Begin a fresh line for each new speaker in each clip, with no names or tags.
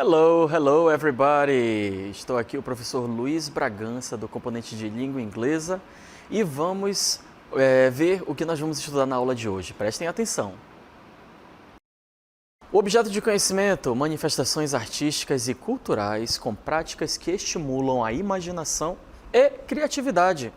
Hello, hello everybody! Estou aqui o professor Luiz Bragança do componente de língua inglesa e vamos ver o que nós vamos estudar na aula de hoje. Prestem atenção! O objeto de conhecimento, manifestações artísticas e culturais com práticas que estimulam a imaginação e criatividade.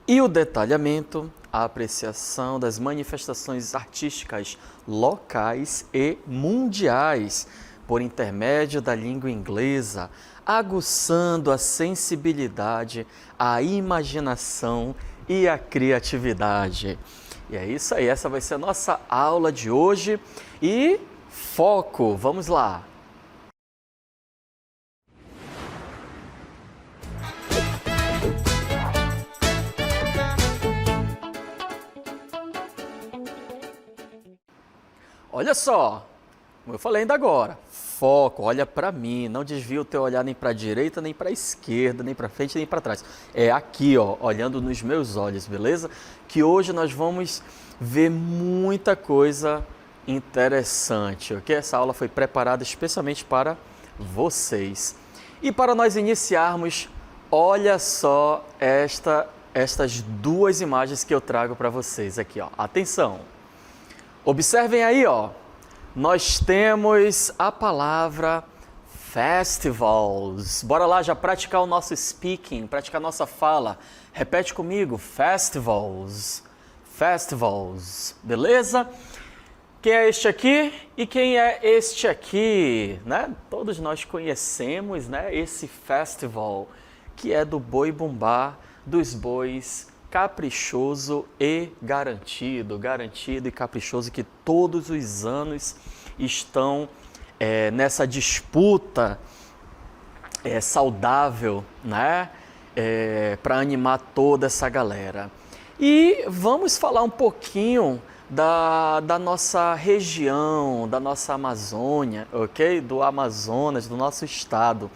E o detalhamento, a apreciação das manifestações artísticas locais e mundiais, por intermédio da língua inglesa, aguçando a sensibilidade, a imaginação e a criatividade. E é isso aí, essa vai ser a nossa aula de hoje e foco, vamos lá! Olha só, como eu falei ainda agora, foco, olha para mim, não desvia o teu olhar nem para a direita, nem para a esquerda, nem para frente, nem para trás. É aqui, ó, olhando nos meus olhos, beleza? Que hoje nós vamos ver muita coisa interessante, ok? Essa aula foi preparada especialmente para vocês. E para nós iniciarmos, olha só estas duas imagens que eu trago para vocês aqui, ó. Atenção! Observem aí, ó. Nós temos a palavra festivals. Bora lá já praticar o nosso speaking, praticar a nossa fala. Repete comigo, festivals. Festivals, beleza? Quem é este aqui e quem é este aqui, né? Todos nós conhecemos, né, esse festival que é do boi bumbá, dos bois caprichoso e garantido e caprichoso, que todos os anos estão nessa disputa saudável, né? Para animar toda essa galera. E vamos falar um pouquinho da nossa região, da nossa Amazônia, ok? Do Amazonas, do nosso estado.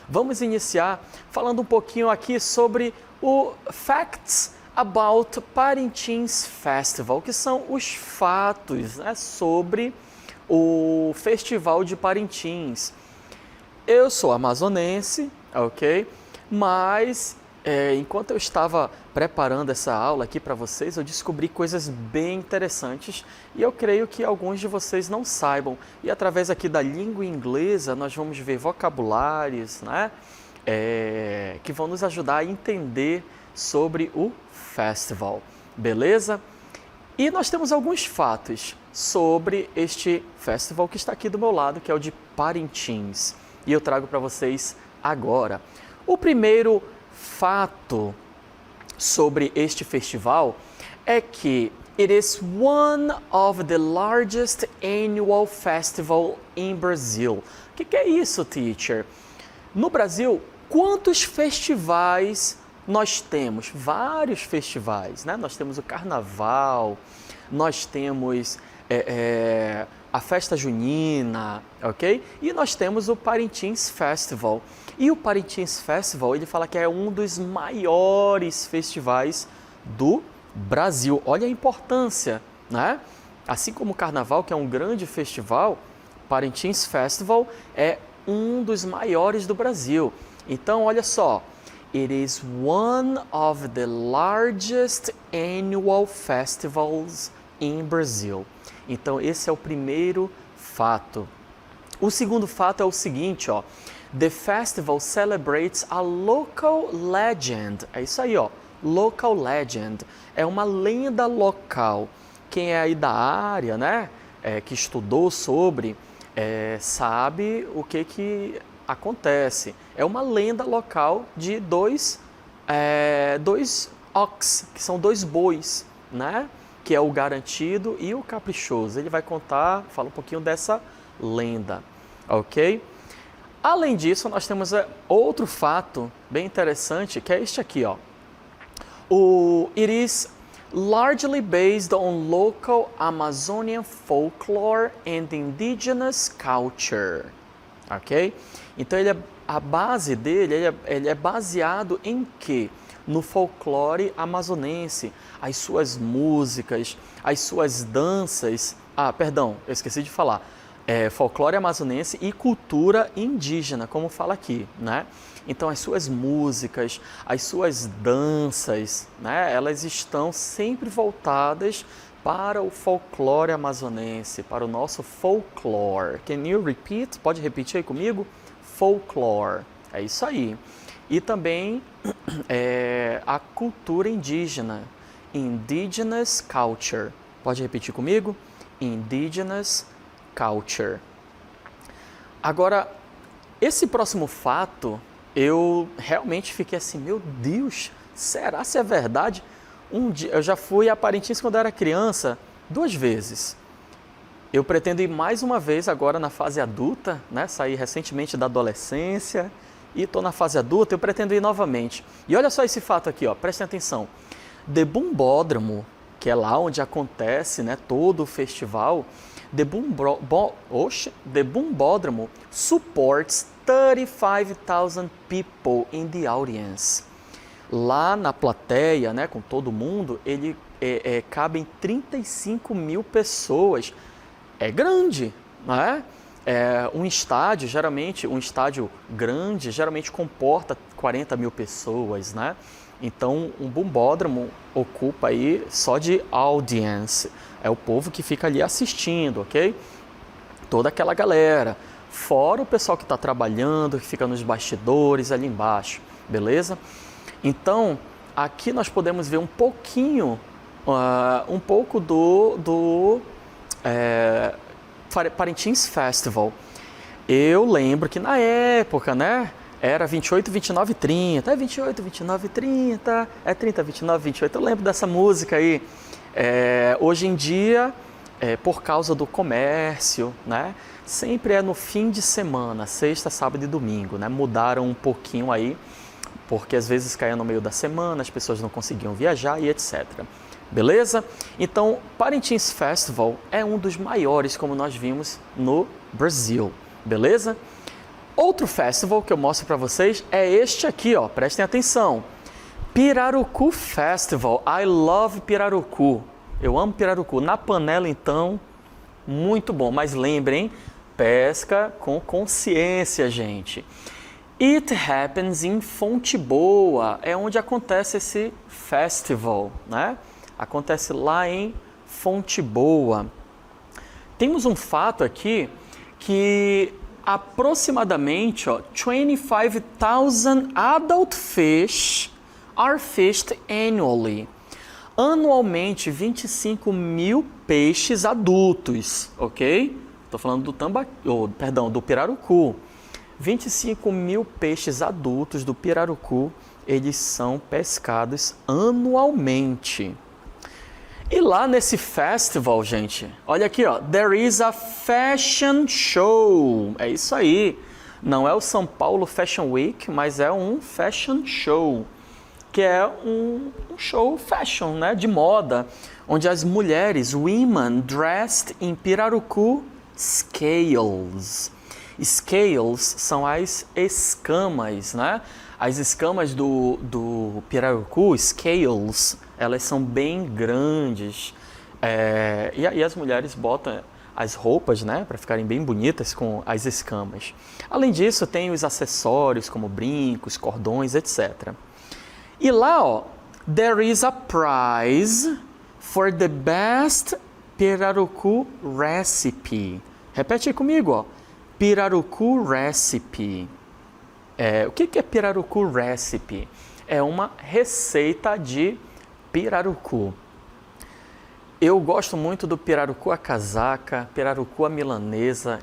Vamos iniciar falando um pouquinho aqui sobre o Facts About Parintins Festival, que são os fatos, né, sobre o Festival de Parintins. Eu sou amazonense, ok? Mas enquanto eu estava preparando essa aula aqui para vocês, eu descobri coisas bem interessantes e eu creio que alguns de vocês não saibam. E através aqui da língua inglesa, nós vamos ver vocabulários, né, que vão nos ajudar a entender sobre o festival, beleza? E nós temos alguns fatos sobre este festival que está aqui do meu lado, que é o de Parintins. E eu trago para vocês agora. O primeiro fato sobre este festival é que it is one of the largest annual festival in Brazil. O que é isso, teacher? No Brasil, quantos festivais nós temos? Vários festivais, né? Nós temos o Carnaval, nós temos a Festa Junina, ok? E nós temos o Parintins Festival. E o Parintins Festival, ele fala que é um dos maiores festivais do Brasil. Olha a importância, né? Assim como o Carnaval, que é um grande festival, Parintins Festival é um dos maiores do Brasil. Então, olha só, it is one of the largest annual festivals in Brazil. Então, esse é o primeiro fato. O segundo fato é o seguinte, ó. The festival celebrates a local legend. É isso aí, ó. Local legend. É uma lenda local. Quem é aí da área, né, que estudou sobre, sabe o que acontece. É uma lenda local de dois ox, que são dois bois, né? Que é o garantido e o caprichoso. Ele vai fala um pouquinho dessa lenda, ok? Além disso, nós temos outro fato bem interessante, que é este aqui, ó. It is largely based on local Amazonian folklore and indigenous culture, ok? Então, a base dele, ele é baseado em quê? No folclore amazonense, as suas músicas, as suas danças. Ah, perdão, eu esqueci de falar. folclore amazonense e cultura indígena, como fala aqui, né? Então as suas músicas, as suas danças, né? Elas estão sempre voltadas para o folclore amazonense, para o nosso folclore. Can you repeat? Pode repetir aí comigo? Folclore. É isso aí. E também a cultura indígena. Indigenous culture. Pode repetir comigo? Indigenous culture. Agora, esse próximo fato, eu realmente fiquei assim, meu Deus, será se é verdade? Um dia, eu já fui a Parintins quando eu era criança 2 vezes. Eu pretendo ir mais uma vez agora na fase adulta, né? Saí recentemente da adolescência e estou na fase adulta, eu pretendo ir novamente. E olha só esse fato aqui, ó, prestem atenção. The Bumbódromo, que é lá onde acontece, né, todo o festival, The Bumbódromo supports 35,000 people in the audience. Lá na plateia, né, com todo mundo, ele cabem 35 mil pessoas. É grande, não é? Um estádio, geralmente, um estádio grande, geralmente comporta 40 mil pessoas, né? Então, um bumbódromo ocupa aí só de audience. É o povo que fica ali assistindo, ok? Toda aquela galera. Fora o pessoal que está trabalhando, que fica nos bastidores ali embaixo, beleza? Então, aqui nós podemos ver um pouquinho, um pouco do Parintins Festival. Eu lembro que na época, né, era 28, 29 e 30, 28, 29 e 30, 30, 29, 28, eu lembro dessa música aí. Hoje em dia, por causa do comércio, né, sempre é no fim de semana, sexta, sábado e domingo, né, mudaram um pouquinho aí, porque às vezes caía no meio da semana, as pessoas não conseguiam viajar e etc. Beleza? Então, Parintins Festival é um dos maiores, como nós vimos, no Brasil. Beleza? Outro festival que eu mostro para vocês é este aqui, ó. Prestem atenção. Pirarucu Festival. I love Pirarucu. Eu amo Pirarucu. Na panela, então, muito bom. Mas lembrem, pesca com consciência, gente. It happens in Fonte Boa, é onde acontece esse festival, né? Acontece lá em Fonte Boa. Temos um fato aqui que aproximadamente 25,000 adult fish are fished annually. Anualmente, 25 mil peixes adultos, ok? Estou falando do pirarucu. 25 mil peixes adultos do pirarucu, eles são pescados anualmente. E lá nesse festival, gente, olha aqui, ó, there is a fashion show. É isso aí. Não é o São Paulo Fashion Week, mas é um fashion show, que é um show fashion, né, de moda, onde as mulheres, women dressed in pirarucu scales. Scales são as escamas, né? As escamas do pirarucu, scales, elas são bem grandes. E aí as mulheres botam as roupas, né, para ficarem bem bonitas com as escamas. Além disso, tem os acessórios como brincos, cordões, etc. E lá, ó, there is a prize for the best pirarucu recipe. Repete aí comigo, ó. Pirarucu Recipe. O que é Pirarucu Recipe? É uma receita de pirarucu. Eu gosto muito do pirarucu à casaca, pirarucu à milanesa,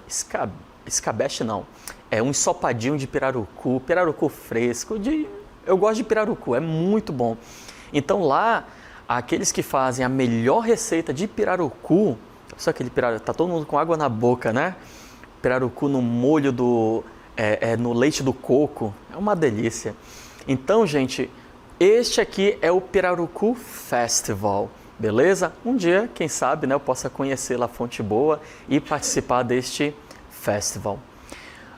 escabeche não. É um ensopadinho de pirarucu fresco. Eu gosto de pirarucu, é muito bom. Então lá, aqueles que fazem a melhor receita de pirarucu, só aquele pirarucu, tá todo mundo com água na boca, né? Pirarucu no molho no leite do coco, é uma delícia. Então, gente, este aqui é o Pirarucu Festival, beleza? Um dia, quem sabe, né, eu possa conhecer lá Fonte Boa e participar deste festival.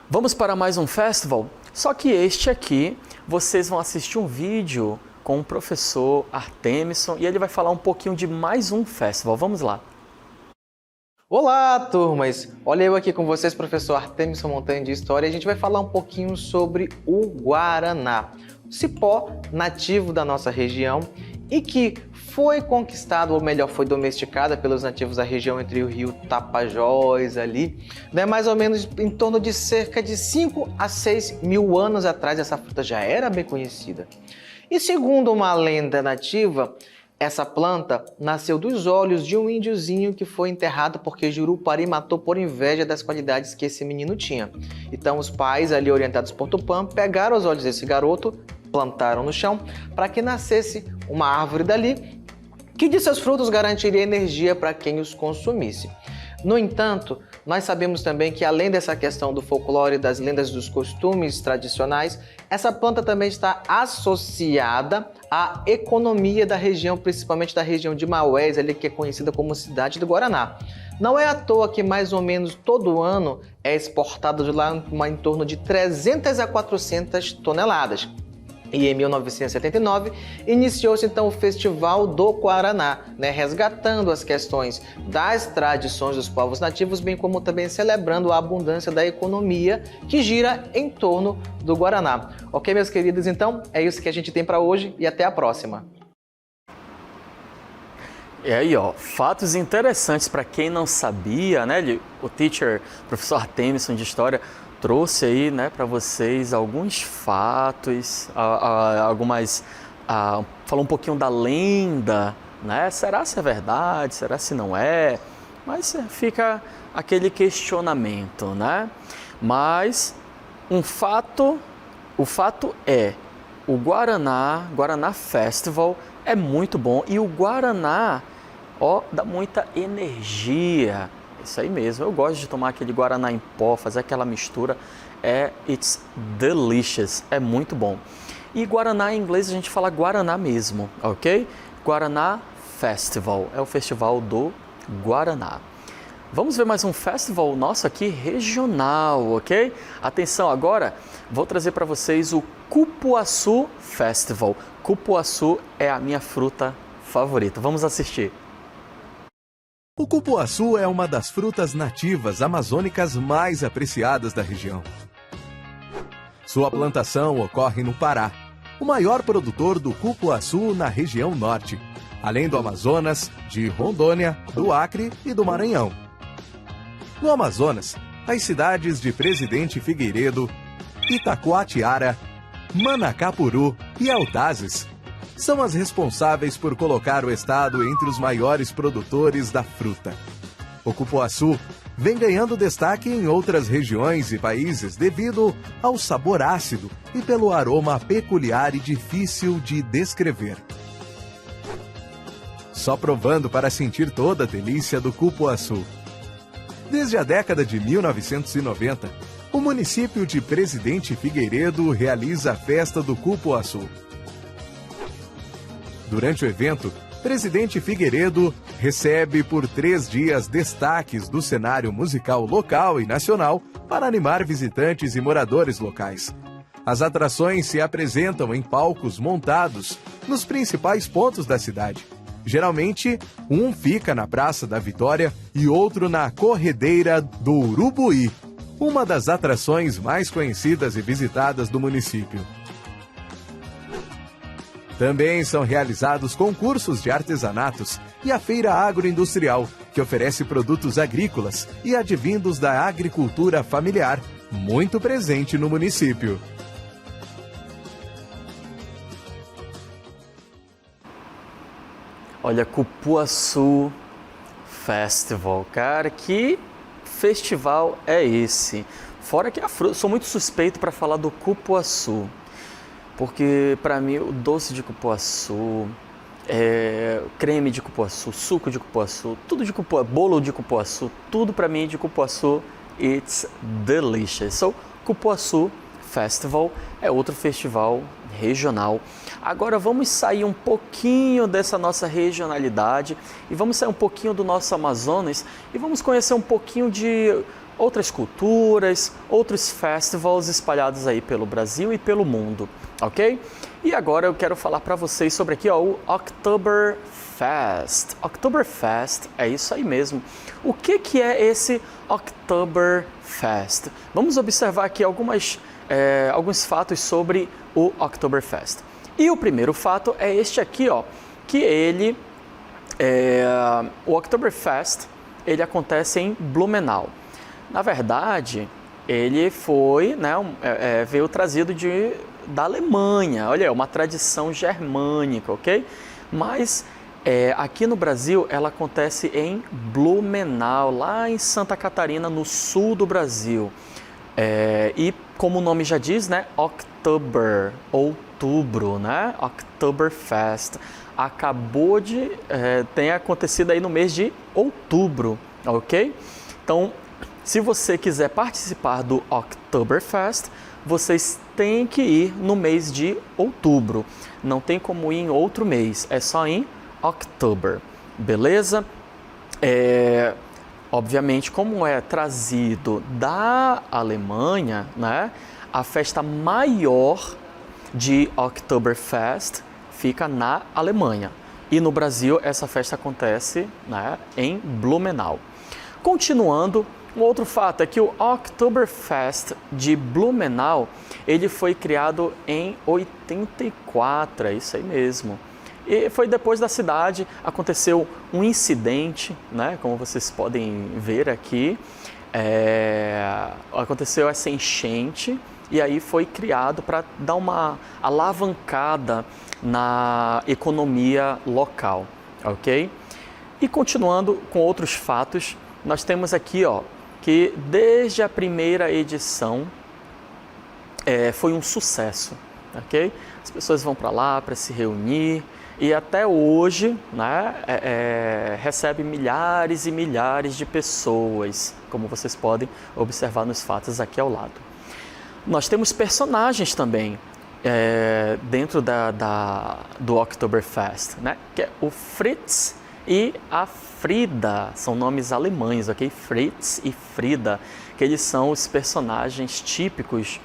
Vamos para mais um festival? Só que este aqui, vocês vão assistir um vídeo com o professor Artemison e ele vai falar um pouquinho de mais um festival. Vamos lá.
Olá, turmas! Olha eu aqui com vocês, professor Artemison Montanha de História, e a gente vai falar um pouquinho sobre o Guaraná, o cipó nativo da nossa região e que foi conquistado, ou melhor, foi domesticada pelos nativos da região entre o rio Tapajós ali, né? Mais ou menos em torno de cerca de 5 a 6 mil anos atrás, essa fruta já era bem conhecida. E segundo uma lenda nativa, essa planta nasceu dos olhos de um índiozinho que foi enterrado porque Jurupari matou por inveja das qualidades que esse menino tinha. Então os pais, ali orientados por Tupã, pegaram os olhos desse garoto, plantaram no chão para que nascesse uma árvore dali que de seus frutos garantiria energia para quem os consumisse. No entanto, nós sabemos também que além dessa questão do folclore, das lendas, dos costumes tradicionais, essa planta também está associada à economia da região, principalmente da região de Maués, ali que é conhecida como Cidade do Guaraná. Não é à toa que mais ou menos todo ano é exportado de lá em torno de 300 a 400 toneladas. E em 1979, iniciou-se então o Festival do Guaraná, resgatando as questões das tradições dos povos nativos, bem como também celebrando a abundância da economia que gira em torno do Guaraná. Ok, meus queridos? Então, é isso que a gente tem para hoje e até a próxima.
E aí, fatos interessantes para quem não sabia, né? O professor Artemison de História, trouxe aí, para vocês alguns fatos, falou um pouquinho da lenda, né? Será se é verdade? Será se não é? Mas fica aquele questionamento, né? Mas o fato é, o Guaraná Festival é muito bom e o Guaraná, dá muita energia. Isso aí mesmo, eu gosto de tomar aquele Guaraná em pó, fazer aquela mistura, it's delicious, é muito bom. E Guaraná em inglês a gente fala Guaraná mesmo, ok? Guaraná Festival, é o festival do Guaraná. Vamos ver mais um festival nosso aqui regional, ok? Atenção agora, vou trazer para vocês o Cupuaçu Festival. Cupuaçu é a minha fruta favorita, vamos assistir.
O cupuaçu é uma das frutas nativas amazônicas mais apreciadas da região. Sua plantação ocorre no Pará, o maior produtor do cupuaçu na região norte, além do Amazonas, de Rondônia, do Acre e do Maranhão. No Amazonas, as cidades de Presidente Figueiredo, Itacoatiara, Manacapuru e Altazes são as responsáveis por colocar o estado entre os maiores produtores da fruta. O cupuaçu vem ganhando destaque em outras regiões e países devido ao sabor ácido e pelo aroma peculiar e difícil de descrever. Só provando para sentir toda a delícia do cupuaçu. Desde a década de 1990, o município de Presidente Figueiredo realiza a festa do cupuaçu. Durante o evento, Presidente Figueiredo recebe por 3 dias destaques do cenário musical local e nacional para animar visitantes e moradores locais. As atrações se apresentam em palcos montados nos principais pontos da cidade. Geralmente, um fica na Praça da Vitória e outro na Corredeira do Urubuí, uma das atrações mais conhecidas e visitadas do município. Também são realizados concursos de artesanatos e a Feira Agroindustrial, que oferece produtos agrícolas e advindos da agricultura familiar, muito presente no município.
Olha, Cupuaçu Festival, cara, que festival é esse? Fora que a fruta, sou muito suspeito para falar do cupuaçu. Porque para mim o doce de cupuaçu, creme de cupuaçu, suco de cupuaçu, tudo de cupuaçu, bolo de cupuaçu, tudo para mim de cupuaçu, it's delicious. So, Cupuaçu Festival é outro festival regional. Agora vamos sair um pouquinho dessa nossa regionalidade e vamos sair um pouquinho do nosso Amazonas e vamos conhecer um pouquinho de outras culturas, outros festivals espalhados aí pelo Brasil e pelo mundo, ok? E agora eu quero falar para vocês sobre aqui, ó, o Oktoberfest. Oktoberfest é isso aí mesmo. O que é esse Oktoberfest? Vamos observar aqui alguns fatos sobre o Oktoberfest. E o primeiro fato é este aqui, ó, que o Oktoberfest, ele acontece em Blumenau. Na verdade, ele foi, né, veio trazido da Alemanha. Olha, é uma tradição germânica, ok? Mas aqui no Brasil, ela acontece em Blumenau, lá em Santa Catarina, no sul do Brasil. E como o nome já diz, né, October, outubro, né, Oktoberfest, acabou de ter acontecido aí no mês de outubro, ok? Então, se você quiser participar do Oktoberfest, vocês têm que ir no mês de outubro. Não tem como ir em outro mês, é só em October, beleza? Obviamente, como é trazido da Alemanha, né, a festa maior de Oktoberfest fica na Alemanha. E no Brasil, essa festa acontece, né, em Blumenau. Continuando, um outro fato é que o Oktoberfest de Blumenau, ele foi criado em 84, é isso aí mesmo. E foi depois da cidade, aconteceu um incidente, né, como vocês podem ver aqui, aconteceu essa enchente e aí foi criado para dar uma alavancada na economia local, ok? E continuando com outros fatos, nós temos aqui, ó, que desde a primeira edição foi um sucesso, ok? As pessoas vão para lá para se reunir e até hoje, né, recebe milhares e milhares de pessoas, como vocês podem observar nos fatos aqui ao lado. Nós temos personagens também dentro do Oktoberfest, né, que é o Fritz e a Frida, são nomes alemães, ok? Fritz e Frida, que eles são os personagens típicos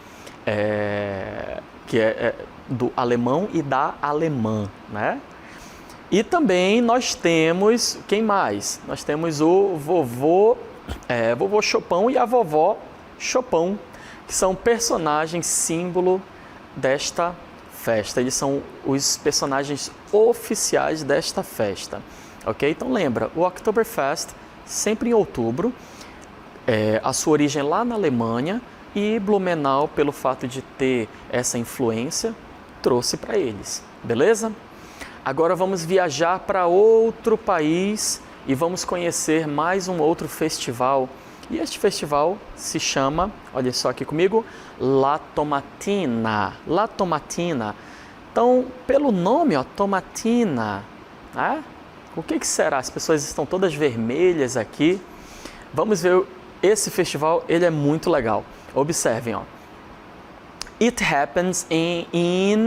do alemão e da alemã, né? E também nós temos, quem mais? Nós temos o vovô Chopin e a vovó Chopin, que são personagens símbolo desta festa. Eles são os personagens oficiais desta festa. Ok? Então lembra, o Oktoberfest sempre em outubro, a sua origem lá na Alemanha e Blumenau, pelo fato de ter essa influência, trouxe para eles, beleza? Agora vamos viajar para outro país e vamos conhecer mais um outro festival. E este festival se chama, olha só aqui comigo, La Tomatina. La Tomatina. Então, pelo nome, ó, Tomatina, né? O que será? As pessoas estão todas vermelhas aqui. Vamos ver esse festival, ele é muito legal. Observem, ó. It happens in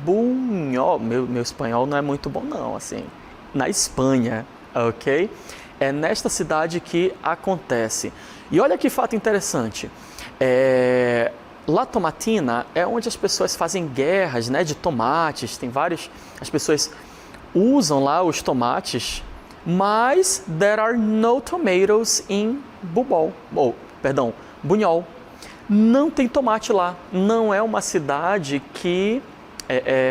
Buñol. Meu espanhol não é muito bom não, assim. Na Espanha, ok? É nesta cidade que acontece. E olha que fato interessante. La Tomatina é onde as pessoas fazem guerras, né, de tomates. Tem vários, as pessoas usam lá os tomates, mas there are no tomatoes in Buñol. Não tem tomate lá. Não é uma cidade que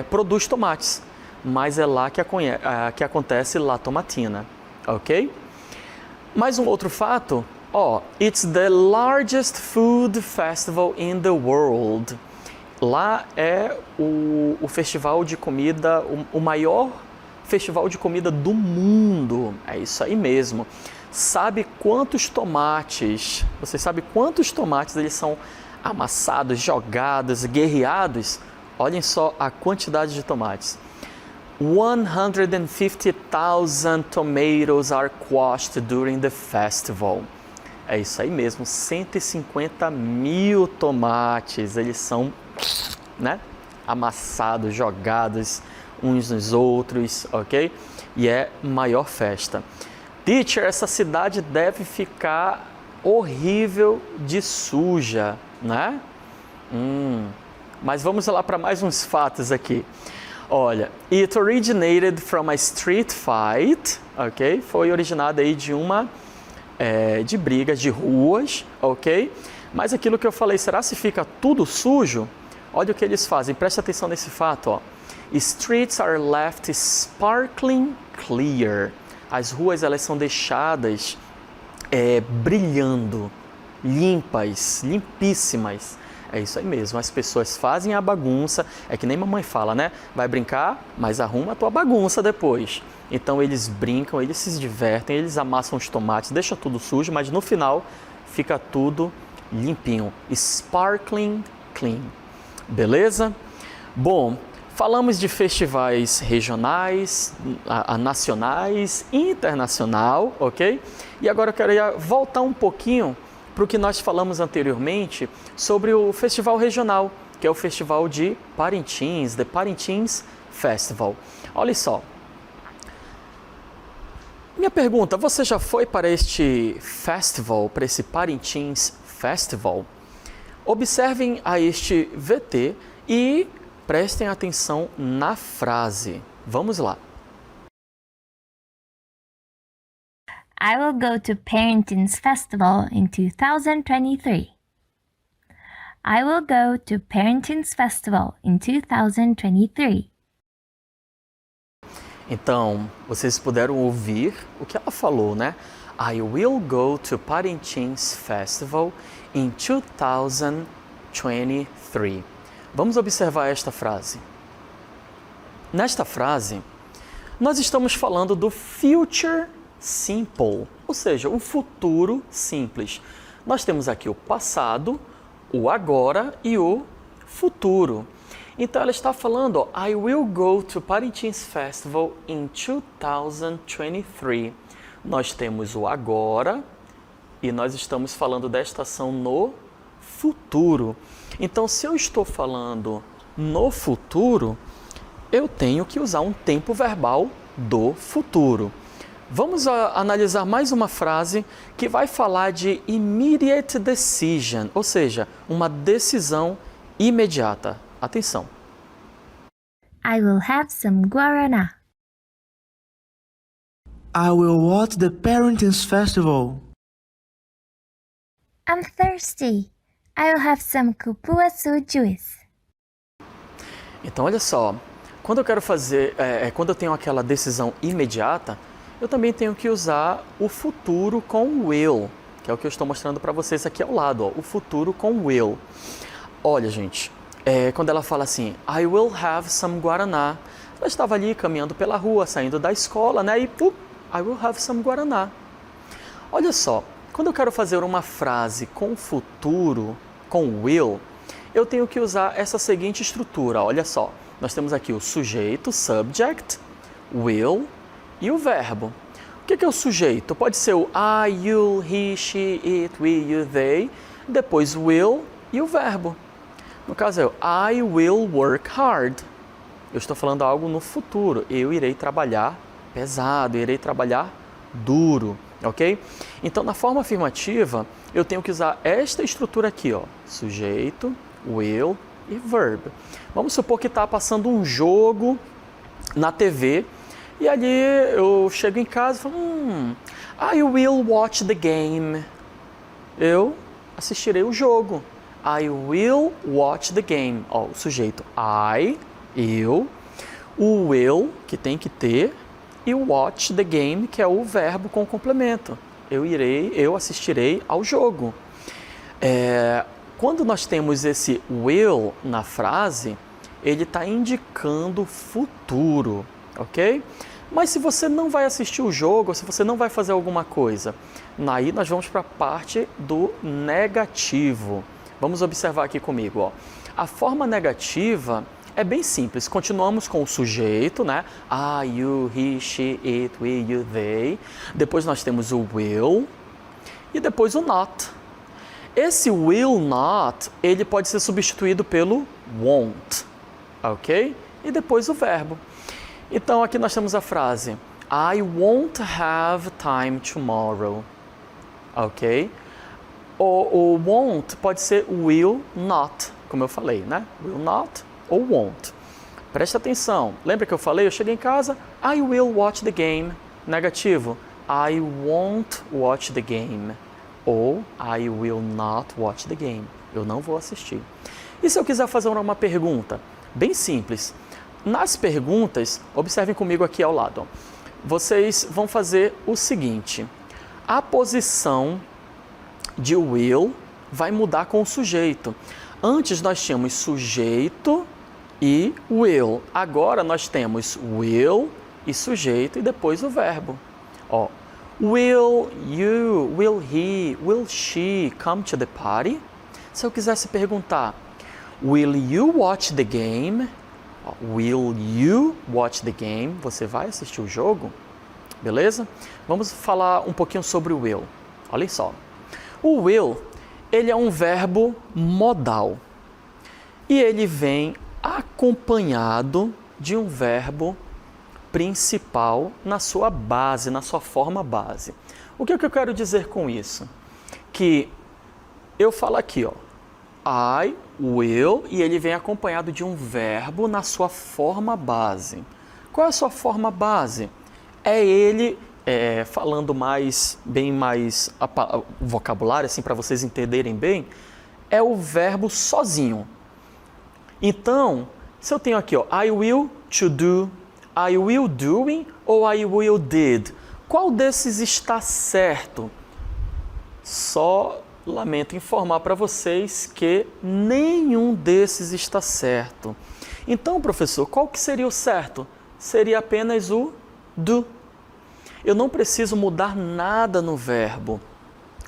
produz tomates, mas é lá que acontece La Tomatina, ok? Mais um outro fato. It's the largest food festival in the world. Lá é o festival de comida, o maior festival de comida do mundo. É isso aí mesmo. Sabe quantos tomates? Você sabe quantos tomates eles são amassados, jogados, guerreados? Olhem só a quantidade de tomates. 150,000 tomatoes are quashed during the festival. É isso aí mesmo, 150 mil tomates, eles são, né, amassados, jogados uns nos outros, ok? E é maior festa. Teacher, essa cidade deve ficar horrível de suja, né? Mas vamos lá para mais uns fatos aqui. Olha, it originated from a street fight, ok? Foi originado aí de brigas de ruas, ok? Mas aquilo que eu falei, será se fica tudo sujo? Olha o que eles fazem, preste atenção nesse fato, ó. Streets are left sparkling clear. As ruas, elas são deixadas brilhando, limpas, limpíssimas. É isso aí mesmo, as pessoas fazem a bagunça, é que nem mamãe fala, né? Vai brincar, mas arruma a tua bagunça depois. Então eles brincam, eles se divertem, eles amassam os tomates, deixa tudo sujo, mas no final fica tudo limpinho. Sparkling clean. Beleza? Bom, falamos de festivais regionais, nacionais, internacional, ok? E agora eu quero voltar um pouquinho para o que nós falamos anteriormente sobre o festival regional, que é o Festival de Parintins, The Parintins Festival. Olha só. Minha pergunta, você já foi para este festival, para esse Parintins Festival? Observem a este VT e prestem atenção na frase. Vamos lá.
I will go to Parintins Festival in 2023. I will go to Parintins Festival in 2023.
Então, vocês puderam ouvir o que ela falou, né? I will go to Parintins Festival in 2023. Vamos observar esta frase. Nesta frase, nós estamos falando do future simple, ou seja, o futuro simples. Nós temos aqui o passado, o agora e o futuro. Então ela está falando, I will go to Parintins Festival in 2023. Nós temos o agora e nós estamos falando desta ação no futuro. Então, se eu estou falando no futuro, eu tenho que usar um tempo verbal do futuro. Vamos analisar mais uma frase que vai falar de immediate decision, ou seja, uma decisão imediata. Atenção.
I will have some guaraná.
I will watch the Parintins Festival.
I'm thirsty. I will have some cupuaçu juice.
Então, olha só, quando eu quero fazer, quando eu tenho aquela decisão imediata, eu também tenho que usar o futuro com will, que é o que eu estou mostrando para vocês aqui ao lado, ó, o futuro com will. Olha, gente, quando ela fala assim, I will have some guaraná, ela estava ali caminhando pela rua, saindo da escola, né? E I will have some guaraná. Olha só, quando eu quero fazer uma frase com futuro, com will, eu tenho que usar essa seguinte estrutura. Olha só, nós temos aqui o sujeito, subject, will e o verbo. O que é o sujeito? Pode ser o I, you, he, she, it, we, you, they, depois will e o verbo. No caso é o I will work hard. Eu estou falando algo no futuro. Eu irei trabalhar pesado, irei trabalhar duro, ok? Então, na forma afirmativa, eu tenho que usar esta estrutura aqui, ó, sujeito, will e verb. Vamos supor que está passando um jogo na TV e ali eu chego em casa e falo, I will watch the game. Eu assistirei o jogo. I will watch the game. Ó, o sujeito eu, o will, que tem que ter, e o watch the game, que é o verbo com complemento. Eu assistirei ao jogo. Quando nós temos esse will na frase, ele está indicando futuro, ok? Mas se você não vai assistir o jogo, se você não vai fazer alguma coisa, aí nós vamos para a parte do negativo. Vamos observar aqui comigo, ó. A forma negativa é bem simples. Continuamos com o sujeito, né? I, you, he, she, it, we, you, they. Depois nós temos o will e depois o not. Esse will not, ele pode ser substituído pelo won't, ok? E depois o verbo. Então aqui nós temos a frase I won't have time tomorrow. Ok? O won't pode ser will not, como eu falei, né? Will not ou won't. Presta atenção. Lembra que eu falei? Eu cheguei em casa, I will watch the game. Negativo. I won't watch the game. Ou I will not watch the game. Eu não vou assistir. E se eu quiser fazer uma pergunta? Bem simples. Nas perguntas, observem comigo aqui ao lado. Ó. Vocês vão fazer o seguinte. A posição de will vai mudar com o sujeito. Antes nós tínhamos sujeito e will. Agora nós temos will e sujeito e depois o verbo. Ó, will you, will he, will she come to the party? Se eu quisesse perguntar, will you watch the game? Will you watch the game? Você vai assistir o jogo? Beleza? Vamos falar um pouquinho sobre o will. Olha só. O will, ele é um verbo modal. E ele vem acompanhado de um verbo principal na sua base, na sua forma base. O que eu quero dizer com isso? Que eu falo aqui, ó, I will, e ele vem acompanhado de um verbo na sua forma base. Qual é a sua forma base? É ele, falando bem mais vocabulário, assim, para vocês entenderem bem, é o verbo sozinho. Então, se eu tenho aqui, ó, I will to do, I will doing ou I will did, qual desses está certo? Só lamento informar para vocês que nenhum desses está certo. Então, professor, qual que seria o certo? Seria apenas o do. Eu não preciso mudar nada no verbo,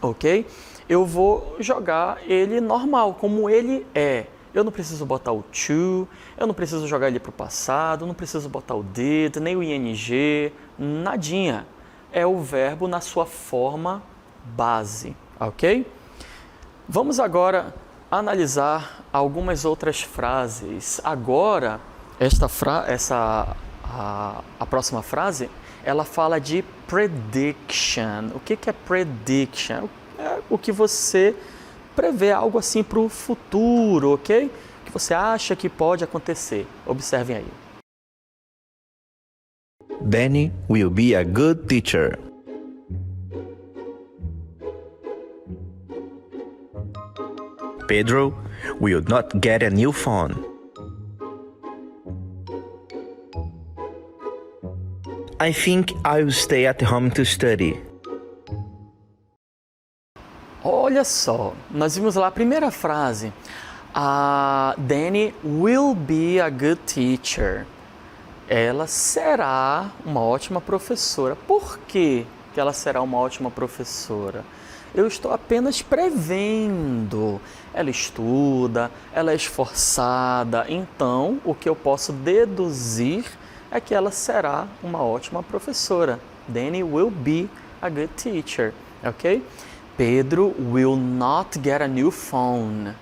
ok? Eu vou jogar ele normal, como ele é. Eu não preciso botar o to, eu não preciso jogar ele para o passado, não preciso botar o did, nem o ing, nadinha. É o verbo na sua forma base, ok? Vamos agora analisar algumas outras frases. Agora, a próxima frase, ela fala de prediction. O que é prediction? É o que você prevê, algo assim para o futuro, ok? O que você acha que pode acontecer. Observem aí.
Danny will be a good teacher. Pedro will not get a new phone. I think I will stay at home to study.
Olha só, nós vimos lá a primeira frase. A Danny will be a good teacher. Ela será uma ótima professora. Por que ela será uma ótima professora? Eu estou apenas prevendo. Ela estuda, ela é esforçada. Então, o que eu posso deduzir é que ela será uma ótima professora. Danny will be a good teacher, ok? Pedro will not get a new phone.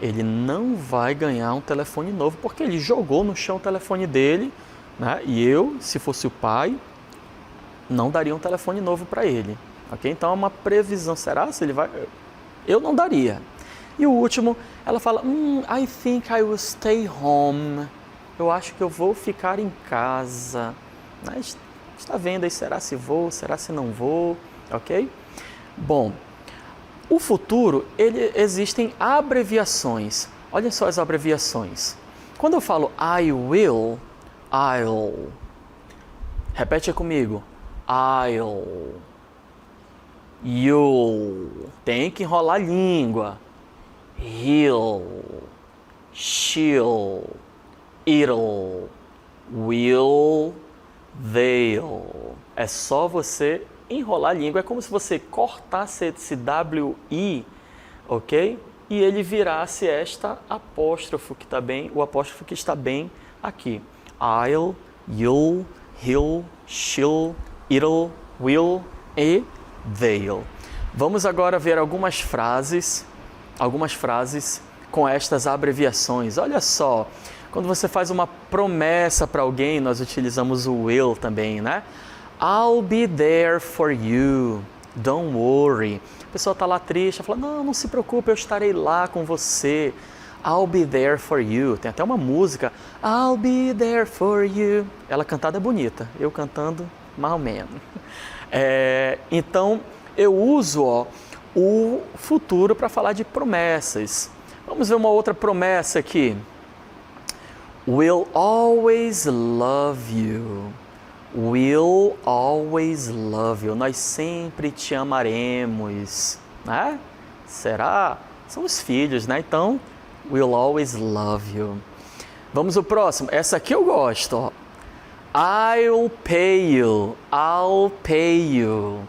Ele não vai ganhar um telefone novo porque ele jogou no chão o telefone dele, né? E eu, se fosse o pai, não daria um telefone novo para ele, ok? Então é uma previsão. Será se ele vai? Eu não daria. E o último, ela fala, I think I will stay home. Eu acho que eu vou ficar em casa. Mas está vendo aí, será se vou, será se não vou, ok? Bom, o futuro, existem abreviações. Olhem só as abreviações. Quando eu falo I will, I'll. Repete comigo. I'll. You'll. Tem que enrolar a língua. He'll. She'll. It'll. Will. They'll. É só você enrolar a língua. É como se você cortasse esse WI, ok? E ele virasse esta apóstrofo que está bem, o apóstrofo que está bem aqui. I'll, you'll, he'll, she'll, it'll, will e they'll. Vamos agora ver algumas frases com estas abreviações. Olha só, Quando você faz uma promessa para alguém, nós utilizamos o will também, né? I'll be there for you. Don't worry. A pessoa está lá triste, ela fala, não se preocupe, eu estarei lá com você. I'll be there for you. Tem até uma música, I'll be there for you. Ela cantada é bonita, eu cantando, mais ou menos. Então, eu uso o futuro para falar de promessas. Vamos ver uma outra promessa aqui. We'll always love you. We'll always love you. Nós sempre te amaremos, né? Será? São os filhos, né? Então, we'll always love you. Vamos ao próximo. Essa aqui eu gosto, ó. I'll pay you. I'll pay you.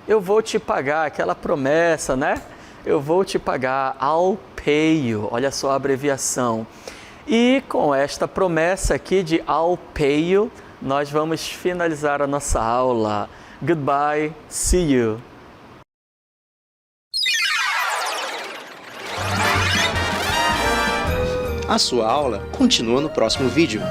Eu vou te pagar, aquela promessa, né? Eu vou te pagar. I'll pay you. Olha só a abreviação. E com esta promessa aqui de I'll pay you, nós vamos finalizar a nossa aula. Goodbye, see you.
A sua aula continua no próximo vídeo.